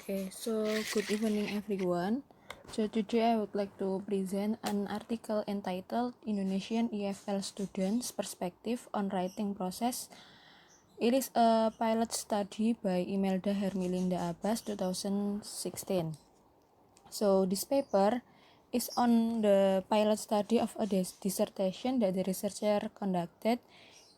Okay, so good evening everyone. So today I would like to present an article entitled Indonesian EFL Students Perspective on Writing Process. It is a pilot study by Imelda Hermilinda Abbas 2016. So this paper is on the pilot study of a dissertation that the researcher conducted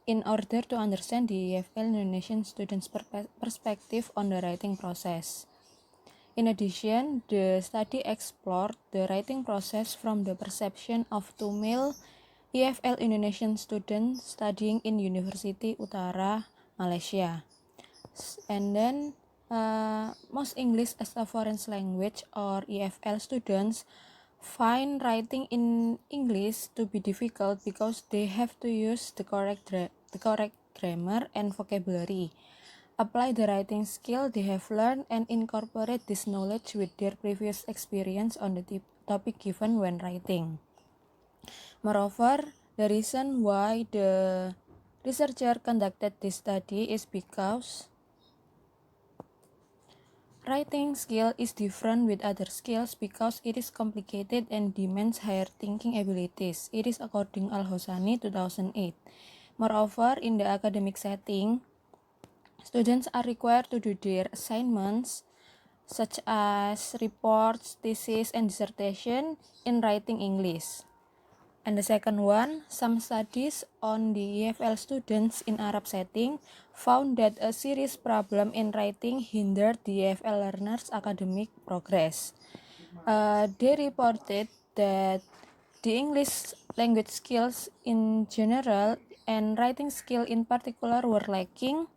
in order to understand the EFL Indonesian students' perspective on the writing process. In addition, the study explored the writing process from the perception of two male EFL Indonesian students studying in University Utara, Malaysia. And then, most English as a foreign language or EFL students find writing in English to be difficult because they have to use the correct grammar and vocabulary, apply the writing skill they have learned, and incorporate this knowledge with their previous experience on the topic given when writing. Moreover, the reason why the researcher conducted this study is because writing skill is different with other skills because it is complicated and demands higher thinking abilities. It is according Al-Hosani 2008. Moreover, in the academic setting, students are required to do their assignments such as reports, thesis, and dissertation in writing English. And the second one, some studies on the EFL students in Arab setting found that a serious problem in writing hindered the EFL learners' academic progress. They reported that the English language skills in general and writing skill in particular were lacking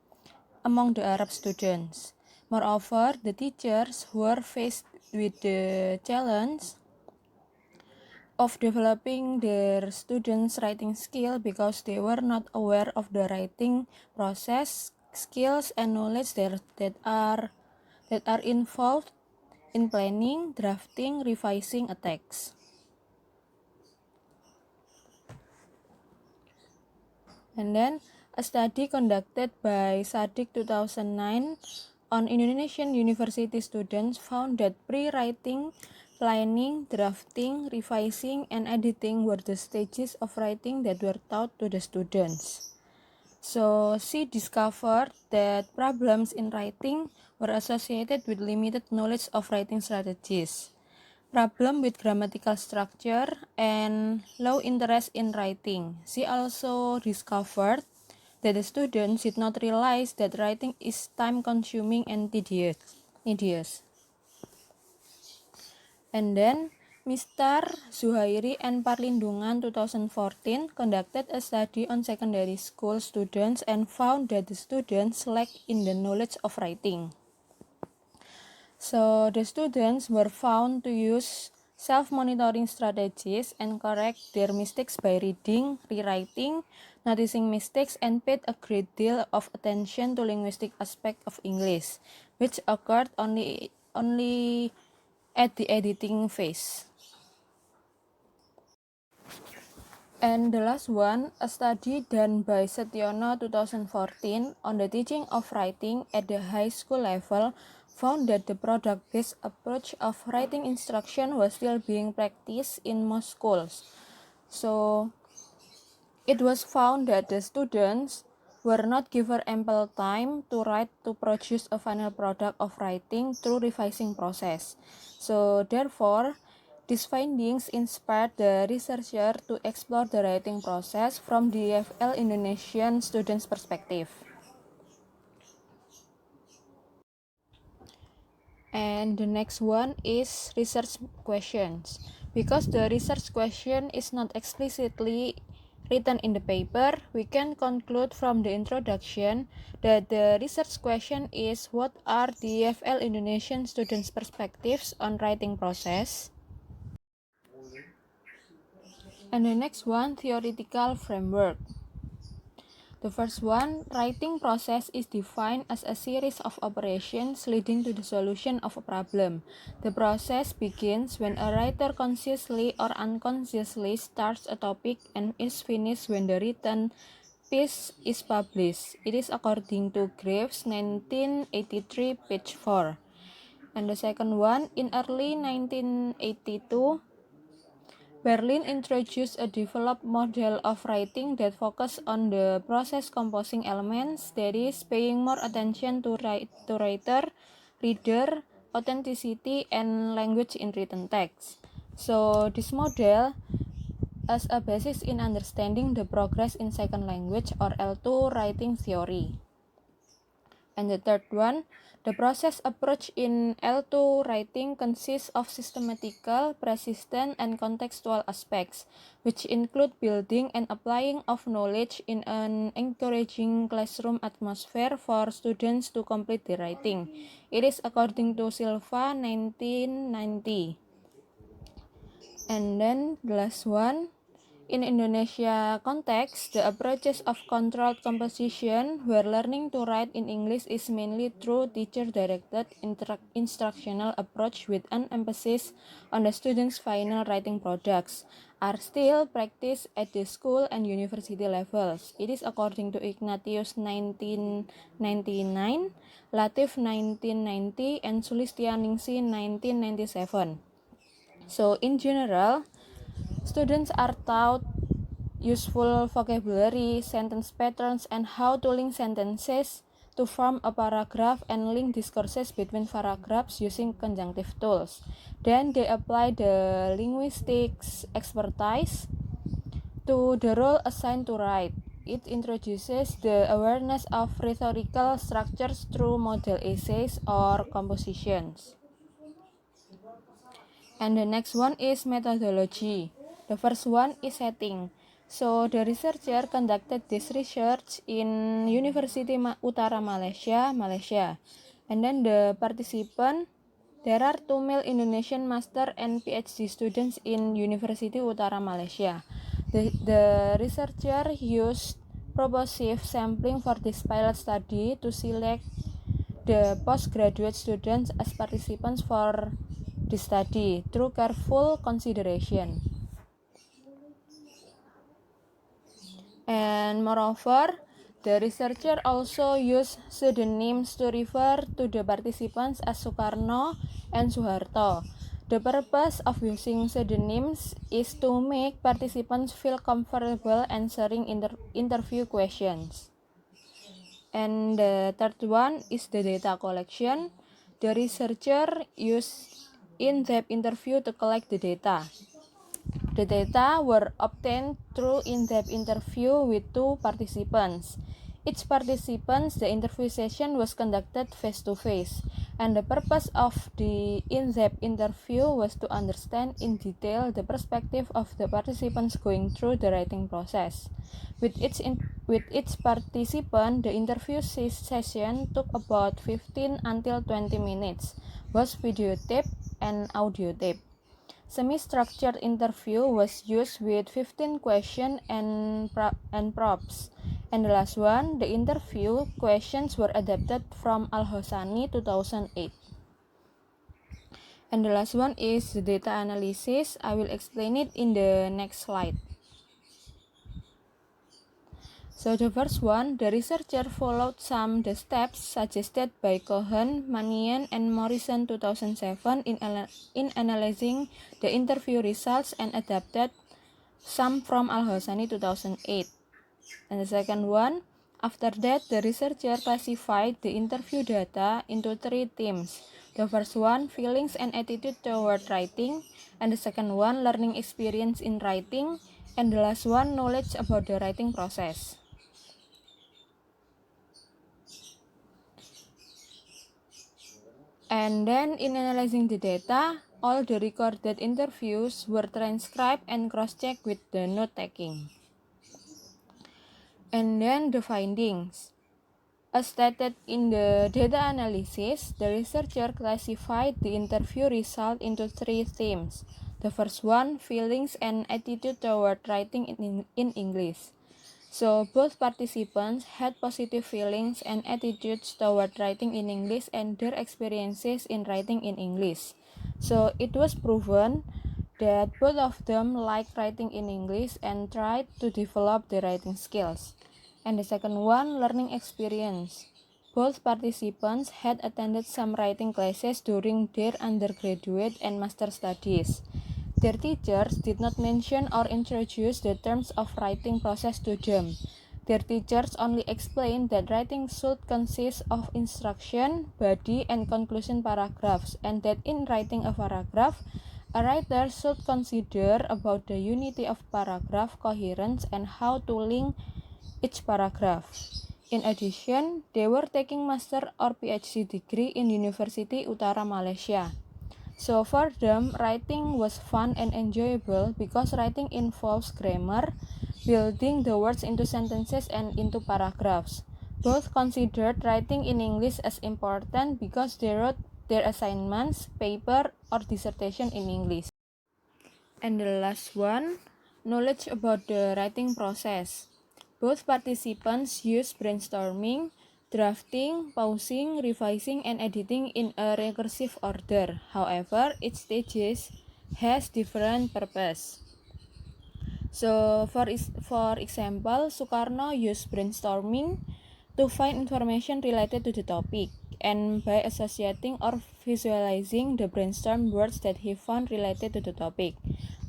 among the Arab students. Moreover, the teachers were faced with the challenge of developing their students' writing skill because they were not aware of the writing process, skills, and knowledge that are involved in planning, drafting, revising a text. And then a study conducted by Sadik 2009 on Indonesian university students found that pre-writing, planning, drafting, revising, and editing were the stages of writing that were taught to the students. So she discovered that problems in writing were associated with limited knowledge of writing strategies, problem with grammatical structure, and low interest in writing. She also discovered that the students did not realize that writing is time-consuming and tedious. And then, Mr. Zuhairi and Parlindungan 2014 conducted a study on secondary school students and found that the students lack in the knowledge of writing. So the students were found to use self-monitoring strategies and correct their mistakes by reading, rewriting, noticing mistakes, and paid a great deal of attention to linguistic aspect of English, which occurred only at the editing phase. And the last one, a study done by Setiono 2014 on the teaching of writing at the high school level found that the product-based approach of writing instruction was still being practiced in most schools. So it was found that the students were not given ample time to write to produce a final product of writing through revising process. So therefore, these findings inspired the researcher to explore the writing process from the EFL Indonesian students' perspective. And the next one is research questions. Because the research question is not explicitly written in the paper, we can conclude from the introduction that the research question is what are the EFL Indonesian students' perspectives on writing process? And the next one, theoretical framework. The first one, writing process is defined as a series of operations leading to the solution of a problem. The process begins when a writer consciously or unconsciously starts a topic and is finished when the written piece is published. It is according to Graves, 1983, page 4. And the second one, in early 1982, Berlin introduced a developed model of writing that focused on the process composing elements, that is, paying more attention to writer, reader, authenticity, and language in written text. So this model as a basis in understanding the progress in second language or L2 writing theory. And the third one, the process approach in L2 writing consists of systematical, persistent, and contextual aspects, which include building and applying of knowledge in an encouraging classroom atmosphere for students to complete the writing. It is according to Silva 1990. And then the last one, in Indonesia context, the approaches of controlled composition, where learning to write in English is mainly through teacher-directed instructional approach with an emphasis on the students' final writing products, are still practiced at the school and university levels. It is according to Ignatius 1999, Latif 1990, and Sulistianingsih 1997. So in general, students are taught useful vocabulary, sentence patterns, and how to link sentences to form a paragraph and link discourses between paragraphs using conjunctive tools. Then they apply the linguistics expertise to the role assigned to write. It introduces the awareness of rhetorical structures through model essays or compositions. And the next one is methodology. The first one is setting. So the researcher conducted this research in University Utara Malaysia. And then the participant, there are 2 male Indonesian master and PhD students in University Utara Malaysia. The researcher used propositive sampling for this pilot study to select the postgraduate students as participants for the study through careful consideration. And moreover, the researcher also used pseudonyms to refer to the participants as Sukarno and Suharto. The purpose of using pseudonyms is to make participants feel comfortable answering interview questions. And the third one is the data collection. The researcher used in-depth interview to collect the data. The data were obtained through in-depth interview with 2 participants. Each participant, the interview session was conducted face-to-face, and the purpose of the in-depth interview was to understand in detail the perspective of the participants going through the writing process. With each participant, the interview session took about 15 until 20 minutes, both videotape and audio tape. Semi-structured interview was used with 15 questions and prompts. And the last one, the interview questions were adapted from Al-Hosani 2008. And the last one is the data analysis. I will explain it in the next slide. So the first one, the researcher followed some the steps suggested by Cohen, Manian, and Morrison 2007 in analyzing the interview results and adapted some from Al-Hosani 2008. And the second one, after that, the researcher classified the interview data into 3 themes. The first one, feelings and attitude toward writing, and the second one, learning experience in writing, and the last one, knowledge about the writing process. And then in analyzing the data, all the recorded interviews were transcribed and cross-checked with the note-taking. And then the findings. As stated in the data analysis, the researcher classified the interview result into 3 themes. The first one, feelings and attitude toward writing in English. So both participants had positive feelings and attitudes toward writing in English and their experiences in writing in English. So it was proven that both of them liked writing in English and tried to develop their writing skills. And the second one, learning experience. Both participants had attended some writing classes during their undergraduate and master studies. Their teachers did not mention or introduce the terms of writing process to them. Their teachers only explained that writing should consist of instruction, body, and conclusion paragraphs, and that in writing a paragraph, a writer should consider about the unity of paragraph coherence and how to link each paragraph. In addition, they were taking master or PhD degree in University Utara Malaysia. So for them, writing was fun and enjoyable because writing involves grammar, building the words into sentences and into paragraphs. Both considered writing in English as important because they wrote their assignments, paper, or dissertation in English. And the last one, knowledge about the writing process. Both participants use brainstorming, drafting, pausing, revising, and editing in a recursive order. However, each stage has different purpose. So, for example, Sukarno used brainstorming to find information related to the topic, and by associating or visualizing the brainstorm words that he found related to the topic,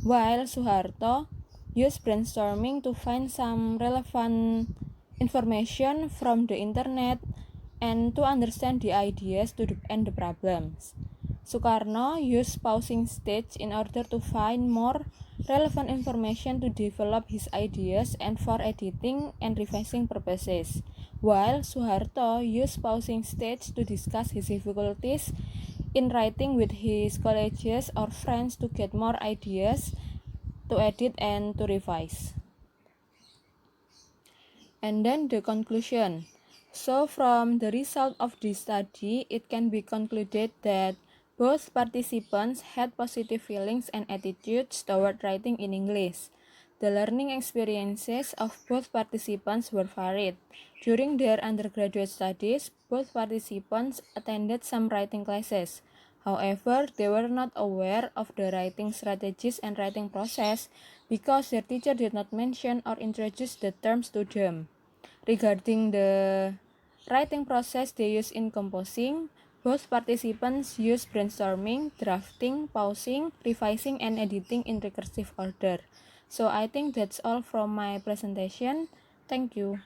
while Suharto used brainstorming to find some relevant information from the internet and to understand the ideas and the problems. Sukarno used pausing stage in order to find more relevant information to develop his ideas and for editing and revising purposes, while Suharto used pausing stage to discuss his difficulties in writing with his colleagues or friends to get more ideas to edit and to revise. And then the conclusion. So from the result of this study, it can be concluded that both participants had positive feelings and attitudes toward writing in English. The learning experiences of both participants were varied. During their undergraduate studies, both participants attended some writing classes. However, they were not aware of the writing strategies and writing process because their teacher did not mention or introduce the terms to them. Regarding the writing process they use in composing, both participants use brainstorming, drafting, pausing, revising, and editing in recursive order. So I think that's all from my presentation. Thank you.